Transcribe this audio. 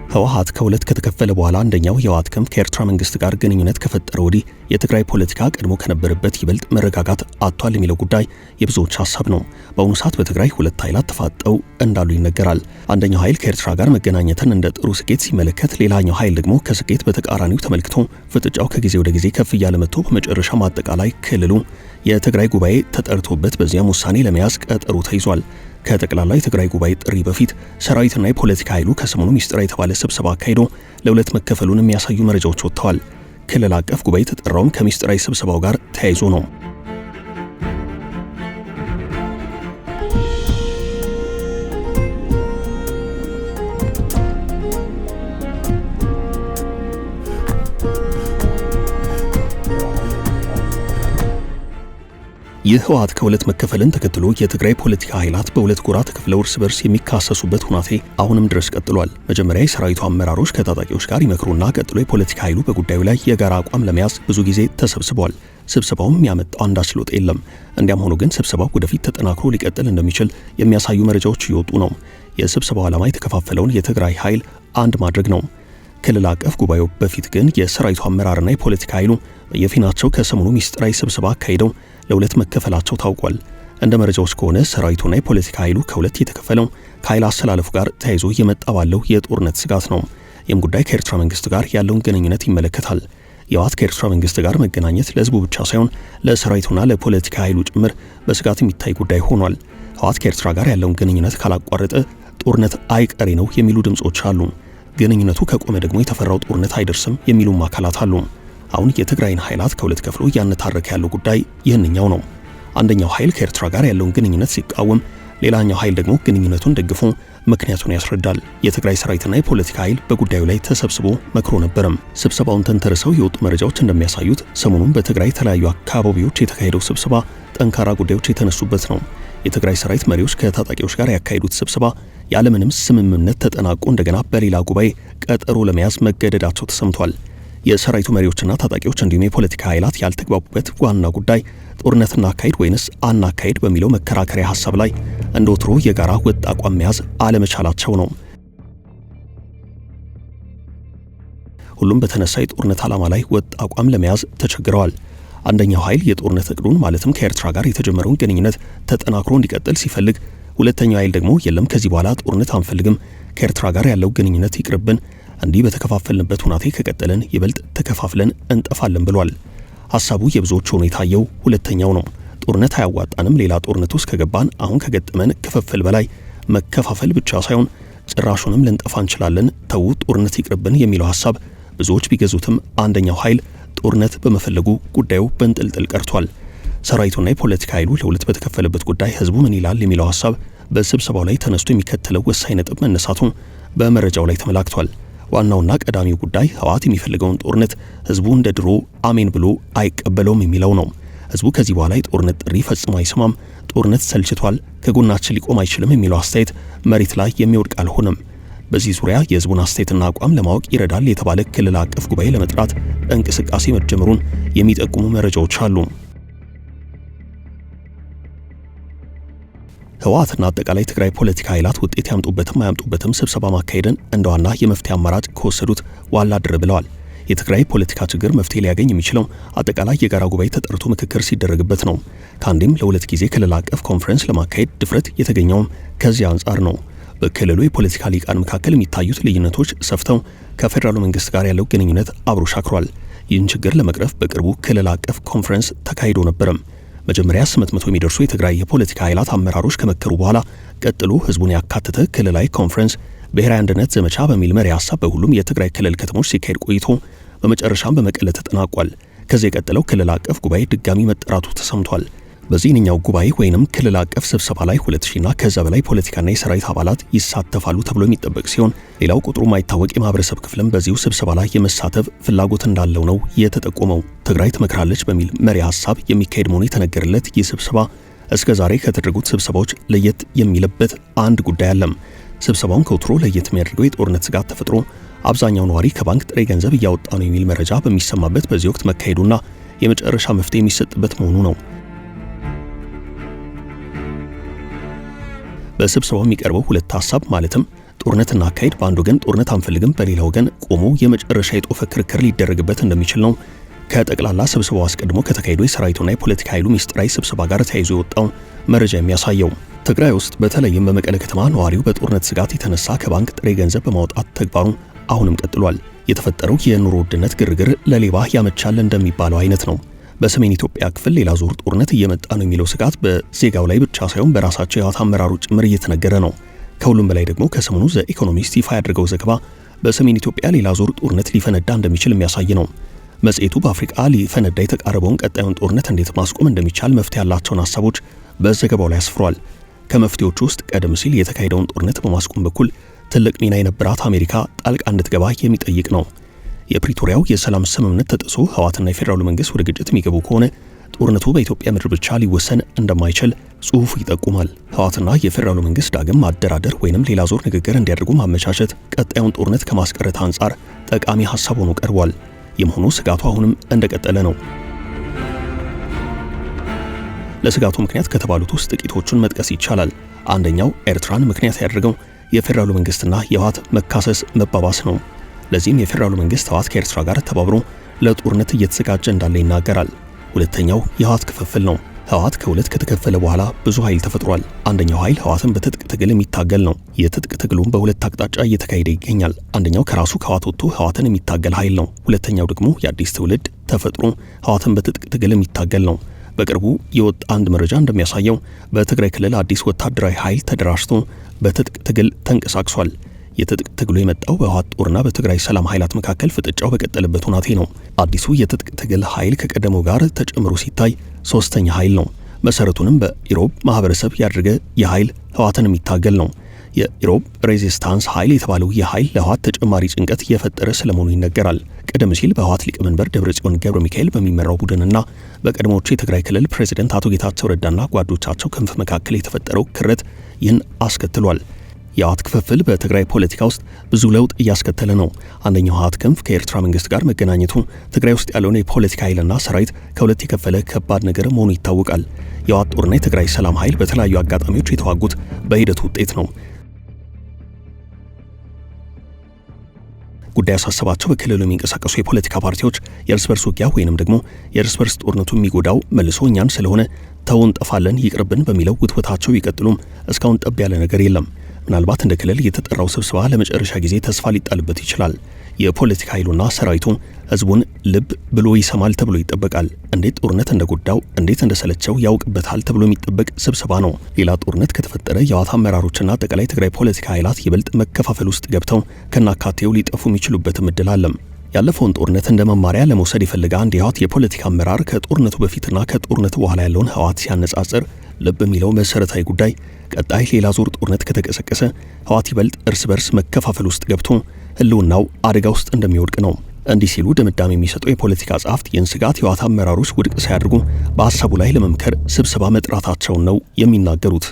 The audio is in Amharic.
ህወሓት ከሁለት ከተከፈለ በኋላ አንደኛው የህወሓት ክንፍ ከኤርትራ መንግስት ጋር ግንኙነት ከፈጠረ ወዲህ የትግራይ ፖለቲካ ቀድሞ ከነበረበት ይበልጥ መረጋጋት አጥቷል የሚለው ጉዳይ የብዙዎች ሐሳብ ነው። በአሁኑ ሰዓት በትግራይ ሁለት ኃይላት ተፋጠው እንዳሉ ይነገራል። አንደኛው ኃይል ከኤርትራ ጋር መገናኘትን እንደ ጥሩ ስኬት ሲመለከት፣ ሌላኛው ኃይል ደግሞ ከስኬት በተቃራኒው ተመልክቶ ፍጥጫው ከጊዜ ወደ ጊዜ ከፍ እያለ መጥቶ በመጨረሻም አጠቃላይ ክልሉ የትግራይ ጉባኤ ተጠርቶበት በዚያም ውሳኔ ለመያዝ ቀጠሮ ተይዟል። ከጠቅላላ የትግራይ ጉባኤ ጥሪ በፊት ሰራዊትና የፖለቲካ ኃይሉ ከሰሞኑ ሚስጥራዊ የተባለ ስብሰባ አካሂዶ ለሁለት መከፈሉን የሚያሳዩ መረጃዎች ወጥተዋል። ክልል አቀፍ ጉባኤ የተጠራውም ከሚስጥራዊ ስብሰባው ጋር ተያይዞ ነው። ይህ ህወሓት ከሁለት መከፈልን ተከትሎ የትግራይ ፖለቲካ ኃይላት በሁለት ጎራ ተከፍለው እርስ በርስ የሚካሰሱበት ሁናቴ አሁንም ድረስ ቀጥሏል። መጀመሪያ የሰራዊቱ አመራሮች ከታጣቂዎች ጋር ይመክሩና ቀጥሎ የፖለቲካ ኃይሉ በጉዳዩ ላይ የጋራ አቋም ለመያዝ ብዙ ጊዜ ተሰብስበዋል። ስብሰባውም ያመጣው አንዳች ለውጥ የለም። እንዲያም ሆኖ ግን ስብሰባው ወደፊት ተጠናክሮ ሊቀጥል እንደሚችል የሚያሳዩ መረጃዎች እየወጡ ነው። የስብሰባው ዓላማ የተከፋፈለውን የትግራይ ኃይል አንድ ማድረግ ነው። ክልል አቀፍ ጉባኤው በፊት ግን የሰራዊቱ አመራርና የፖለቲካ ኃይሉ በየፊናቸው ከሰሞኑ ሚስጥራዊ ስብሰባ አካሂደው ለሁለት መከፈላቸው ታውቋል። እንደ መረጃዎች ከሆነ ሰራዊቱና የፖለቲካ ኃይሉ ከሁለት የተከፈለው ከኃይል አሰላለፉ ጋር ተያይዞ የመጣ ባለው የጦርነት ስጋት ነው። ይህም ጉዳይ ከኤርትራ መንግስት ጋር ያለውን ግንኙነት ይመለከታል። የህወሓት ከኤርትራ መንግስት ጋር መገናኘት ለህዝቡ ብቻ ሳይሆን ለሰራዊቱና ለፖለቲካ ኃይሉ ጭምር በስጋት የሚታይ ጉዳይ ሆኗል። ህወሓት ከኤርትራ ጋር ያለውን ግንኙነት ካላቋረጠ ጦርነት አይቀሬ ነው የሚሉ ድምጾች አሉ። ግንኙነቱ ከቆመ ደግሞ የተፈራው ጦርነት አይደርስም የሚሉም አካላት አሉ። አሁን የትግራይን ኃይላት ከሁለት ከፍሎ እያነታረከ ያለው ጉዳይ ይህንኛው ነው። አንደኛው ኃይል ከኤርትራ ጋር ያለውን ግንኙነት ሲቃወም፣ ሌላኛው ኃይል ደግሞ ግንኙነቱን ደግፎ ምክንያቱን ያስረዳል። የትግራይ ሰራዊትና የፖለቲካ ኃይል በጉዳዩ ላይ ተሰብስቦ መክሮ ነበርም። ስብሰባውን ተንተርሰው የወጡ መረጃዎች እንደሚያሳዩት ሰሞኑን በትግራይ የተለያዩ አካባቢዎች የተካሄደው ስብሰባ ጠንካራ ጉዳዮች የተነሱበት ነው። የትግራይ ሰራዊት መሪዎች ከታጣቂዎች ጋር ያካሄዱት ስብሰባ ያለምንም ስምምነት ተጠናቆ እንደገና በሌላ ጉባኤ ቀጠሮ ለመያዝ መገደዳቸው ተሰምቷል። የሰራዊቱ መሪዎችና ታጣቂዎች እንዲሁም የፖለቲካ ኃይላት ያልተግባቡበት ዋና ጉዳይ ጦርነትና አካሄድ ወይንስ አናካሄድ በሚለው መከራከሪያ ሐሳብ ላይ እንደ ወትሮ የጋራ ወጥ አቋም መያዝ አለመቻላቸው ነው። ሁሉም በተነሳ የጦርነት ዓላማ ላይ ወጥ አቋም ለመያዝ ተቸግረዋል። አንደኛው ኃይል የጦርነት እቅዱን ማለትም ከኤርትራ ጋር የተጀመረውን ግንኙነት ተጠናክሮ እንዲቀጥል ሲፈልግ፣ ሁለተኛው ኃይል ደግሞ የለም ከዚህ በኋላ ጦርነት አንፈልግም፣ ከኤርትራ ጋር ያለው ግንኙነት ይቅርብን፣ እንዲህ በተከፋፈልንበት ሁናቴ ከቀጠለን ይበልጥ ተከፋፍለን እንጠፋለን ብሏል። ሐሳቡ የብዙዎች ሆኖ የታየው ሁለተኛው ነው። ጦርነት አያዋጣንም፣ ሌላ ጦርነት ውስጥ ከገባን አሁን ከገጠመን ክፍፍል በላይ መከፋፈል ብቻ ሳይሆን ጭራሹንም ልንጠፋ እንችላለን፣ ተው ጦርነት ይቅርብን የሚለው ሐሳብ ብዙዎች ቢገዙትም አንደኛው ኃይል ጦርነት በመፈለጉ ጉዳዩ በእንጥልጥል ቀርቷል። ሰራዊቱና የፖለቲካ ኃይሉ ለሁለት በተከፈለበት ጉዳይ ህዝቡ ምን ይላል የሚለው ሐሳብ በስብሰባው ላይ ተነስቶ የሚከተለው ወሳኝ ነጥብ መነሳቱ በመረጃው ላይ ተመላክቷል። ዋናውና ቀዳሚው ጉዳይ ህወሓት የሚፈልገውን ጦርነት ህዝቡ እንደ ድሮ አሜን ብሎ አይቀበለውም የሚለው ነው። ህዝቡ ከዚህ በኋላ የጦርነት ጥሪ ፈጽሞ አይሰማም፣ ጦርነት ሰልችቷል፣ ከጎናችን ሊቆም አይችልም የሚለው አስተያየት መሬት ላይ የሚወድቅ አልሆነም። በዚህ ዙሪያ የህዝቡን አስተያየትና አቋም ለማወቅ ይረዳል የተባለ ክልል አቀፍ ጉባኤ ለመጥራት እንቅስቃሴ መጀመሩን የሚጠቁሙ መረጃዎች አሉ። ህወሓትና አጠቃላይ ትግራይ ፖለቲካ ኃይላት ውጤት ያምጡበትም አያምጡበትም ስብሰባ ማካሄድን እንደ ዋና የመፍትሄ አማራጭ ከወሰዱት ዋላ ድር ብለዋል። የትግራይ ፖለቲካ ችግር መፍትሄ ሊያገኝ የሚችለው አጠቃላይ የጋራ ጉባኤ ተጠርቶ ምክክር ሲደረግበት ነው። ከአንዴም ለሁለት ጊዜ ክልል አቀፍ ኮንፈረንስ ለማካሄድ ድፍረት የተገኘውም ከዚህ አንጻር ነው። በክልሉ የፖለቲካ ሊቃን መካከል የሚታዩት ልዩነቶች ሰፍተው ከፌደራሉ መንግስት ጋር ያለው ግንኙነት አብሮ ሻክሯል። ይህን ችግር ለመቅረፍ በቅርቡ ክልል አቀፍ ኮንፈረንስ ተካሂዶ ነበርም። መጀመሪያ 800 የሚደርሱ የትግራይ የፖለቲካ ኃይላት አመራሮች ከመከሩ በኋላ ቀጥሎ ህዝቡን ያካተተ ክልላዊ ኮንፈረንስ ብሔራዊ አንድነት ዘመቻ በሚል መሪ ሐሳብ በሁሉም የትግራይ ክልል ከተሞች ሲካሄድ ቆይቶ በመጨረሻም በመቀለ ተጠናቋል። ከዚህ የቀጠለው ክልል አቀፍ ጉባኤ ድጋሚ መጠራቱ ተሰምቷል። በዚህኛው ጉባኤ ወይንም ክልል አቀፍ ስብሰባ ላይ 2000ና ከዛ በላይ ፖለቲካና የሰራዊት አባላት ይሳተፋሉ ተብሎ የሚጠበቅ ሲሆን፣ ሌላው ቁጥሩ ማይታወቅ የማህበረሰብ ክፍልም በዚሁ ስብሰባ ላይ የመሳተፍ ፍላጎት እንዳለው ነው የተጠቆመው። ትግራይ ትመክራለች በሚል መሪ ሐሳብ የሚካሄድ መሆኑ የተነገረለት ይህ ስብሰባ እስከ ዛሬ ከተደረጉት ስብሰባዎች ለየት የሚልበት አንድ ጉዳይ አለም። ስብሰባውን ከወትሮ ለየት የሚያደርገው የጦርነት ስጋት ተፈጥሮ አብዛኛው ነዋሪ ከባንክ ጥሬ ገንዘብ እያወጣ ነው የሚል መረጃ በሚሰማበት በዚህ ወቅት መካሄዱና የመጨረሻ መፍትሄ የሚሰጥበት መሆኑ ነው። በስብሰባው የሚቀርበው ሁለት ሐሳብ ማለትም ጦርነትና አካሄድ በአንድ ወገን ጦርነት አንፈልግም፣ በሌላ ወገን ቆሞ የመጨረሻ የጦፈ ክርክር ሊደረግበት እንደሚችል ነው ከጠቅላላ ስብሰባው አስቀድሞ ከተካሄደው የሰራዊቱና የፖለቲካ ኃይሉ ሚስጥራዊ ስብሰባ ጋር ተያይዞ የወጣው መረጃ የሚያሳየው። ትግራይ ውስጥ በተለይም በመቀለ ከተማ ነዋሪው በጦርነት ስጋት የተነሳ ከባንክ ጥሬ ገንዘብ በማውጣት ተግባሩ አሁንም ቀጥሏል። የተፈጠረው የኑሮ ውድነት ግርግር ለሌባ ያመቻል እንደሚባለው አይነት ነው። በሰሜን ኢትዮጵያ ክፍል ሌላ ዙር ጦርነት እየመጣ ነው የሚለው ስጋት በዜጋው ላይ ብቻ ሳይሆን በራሳቸው የህወሓት አመራሮች ጭምር እየተነገረ ነው። ከሁሉም በላይ ደግሞ ከሰሞኑ ዘ ኢኮኖሚስት ይፋ ያደረገው ዘገባ በሰሜን ኢትዮጵያ ሌላ ዙር ጦርነት ሊፈነዳ እንደሚችል የሚያሳይ ነው። መጽሔቱ በአፍሪካ ሊፈነዳ የተቃረበውን ቀጣዩን ጦርነት እንዴት ማስቆም እንደሚቻል መፍትሄ ያላቸውን ሐሳቦች በዘገባው ላይ አስፍሯል። ከመፍትሄዎቹ ውስጥ ቀደም ሲል የተካሄደውን ጦርነት በማስቆም በኩል ትልቅ ሚና የነበራት አሜሪካ ጣልቃ እንድትገባ የሚጠይቅ ነው። የፕሪቶሪያው የሰላም ስምምነት ተጥሶ ህወሓትና የፌዴራሉ መንግስት ወደ ግጭት የሚገቡ ከሆነ ጦርነቱ በኢትዮጵያ ምድር ብቻ ሊወሰን እንደማይችል ጽሑፉ ይጠቁማል። ህወሓትና የፌዴራሉ መንግስት ዳግም ማደራደር ወይንም ሌላ ዙር ንግግር እንዲያደርጉ ማመቻቸት ቀጣዩን ጦርነት ከማስቀረት አንጻር ጠቃሚ ሐሳብ ሆኖ ቀርቧል። የመሆኑ ስጋቱ አሁንም እንደቀጠለ ነው። ለስጋቱ ምክንያት ከተባሉት ውስጥ ጥቂቶቹን መጥቀስ ይቻላል። አንደኛው ኤርትራን ምክንያት ያደረገው የፌዴራሉ መንግስትና የህወሓት መካሰስ መባባስ ነው። ለዚህም የፌዴራሉ መንግስት ህወሓት ከኤርትራ ጋር ተባብሮ ለጦርነት እየተዘጋጀ እንዳለ ይናገራል። ሁለተኛው የህወሓት ክፍፍል ነው። ህወሓት ከሁለት ከተከፈለ በኋላ ብዙ ኃይል ተፈጥሯል። አንደኛው ኃይል ህወሓትን በትጥቅ ትግል የሚታገል ነው። የትጥቅ ትግሉም በሁለት አቅጣጫ እየተካሄደ ይገኛል። አንደኛው ከራሱ ከህወሓት ወጥቶ ህወሓትን የሚታገል ኃይል ነው። ሁለተኛው ደግሞ የአዲስ ትውልድ ተፈጥሮ ህወሓትን በትጥቅ ትግል የሚታገል ነው። በቅርቡ የወጣ አንድ መረጃ እንደሚያሳየው በትግራይ ክልል አዲስ ወታደራዊ ኃይል ተደራጅቶ በትጥቅ ትግል ተንቀሳቅሷል። የትጥቅ ትግሉ የመጣው በህወሓት ጦርና በትግራይ ሰላም ኃይላት መካከል ፍጥጫው በቀጠለበት ሁናቴ ነው። አዲሱ የትጥቅ ትግል ኃይል ከቀደመው ጋር ተጨምሮ ሲታይ ሶስተኛ ኃይል ነው። መሰረቱንም በኢሮብ ማህበረሰብ ያደረገ የኃይል ህወሓትን የሚታገል ነው። የኢሮብ ሬዚስታንስ ኃይል የተባለው የኃይል ለህወሓት ተጨማሪ ጭንቀት እየፈጠረ ስለመሆኑ ይነገራል። ቀደም ሲል በህወሓት ሊቀመንበር ደብረጽዮን ገብረ ሚካኤል በሚመራው ቡድንና በቀድሞዎቹ የትግራይ ክልል ፕሬዝዳንት አቶ ጌታቸው ረዳና ጓዶቻቸው ክንፍ መካከል የተፈጠረው ክረት ይህን አስከትሏል። የህወሓት ክፍፍል በትግራይ ፖለቲካ ውስጥ ብዙ ለውጥ እያስከተለ ነው። አንደኛው ህወሓት ክንፍ ከኤርትራ መንግስት ጋር መገናኘቱ ትግራይ ውስጥ ያለውን የፖለቲካ ኃይልና ሰራዊት ከሁለት የከፈለ ከባድ ነገር መሆኑ ይታወቃል። የህወሓት ጦርና የትግራይ ሰላም ኃይል በተለያዩ አጋጣሚዎች የተዋጉት በሂደቱ ውጤት ነው። ጉዳይ ያሳሰባቸው በክልሉ የሚንቀሳቀሱ የፖለቲካ ፓርቲዎች የእርስ በርስ ውጊያ ወይንም ደግሞ የእርስ በርስ ጦርነቱ የሚጎዳው መልሶ እኛን ስለሆነ ተውን ጠፋለን ይቅርብን በሚለው ውትወታቸው ቢቀጥሉም እስካሁን ጠብ ያለ ነገር የለም። ምናልባት እንደ ክልል የተጠራው ስብሰባ ለመጨረሻ ጊዜ ተስፋ ሊጣልበት ይችላል። የፖለቲካ ኃይሉና ሰራዊቱ ህዝቡን ልብ ብሎ ይሰማል ተብሎ ይጠበቃል። እንዴት ጦርነት እንደጎዳው እንዴት እንደሰለቸው ያውቅበታል ተብሎ የሚጠበቅ ስብሰባ ነው። ሌላ ጦርነት ከተፈጠረ የህወሓት አመራሮችና አጠቃላይ ትግራይ ፖለቲካ ኃይላት ይበልጥ መከፋፈል ውስጥ ገብተው ከናካቴው ሊጠፉ የሚችሉበትም እድል አለም። ያለፈውን ጦርነት እንደ መማሪያ ለመውሰድ የፈለገ አንድ የህወሓት የፖለቲካ አመራር ከጦርነቱ በፊትና ከጦርነቱ በኋላ ያለውን ህወሓት ሲያነጻጽር ልብ የሚለው መሰረታዊ ጉዳይ ቀጣይ ሌላ ዙር ጦርነት ከተቀሰቀሰ ህወሓት ይበልጥ እርስ በርስ መከፋፈል ውስጥ ገብቶ ህልውናው አደጋ ውስጥ እንደሚወድቅ ነው። እንዲህ ሲሉ ድምዳሜ የሚሰጡ የፖለቲካ ጸሐፍት ይህን ስጋት የህወሓት አመራሮች ውድቅ ሳያደርጉ በሀሳቡ ላይ ለመምከር ስብሰባ መጥራታቸውን ነው የሚናገሩት።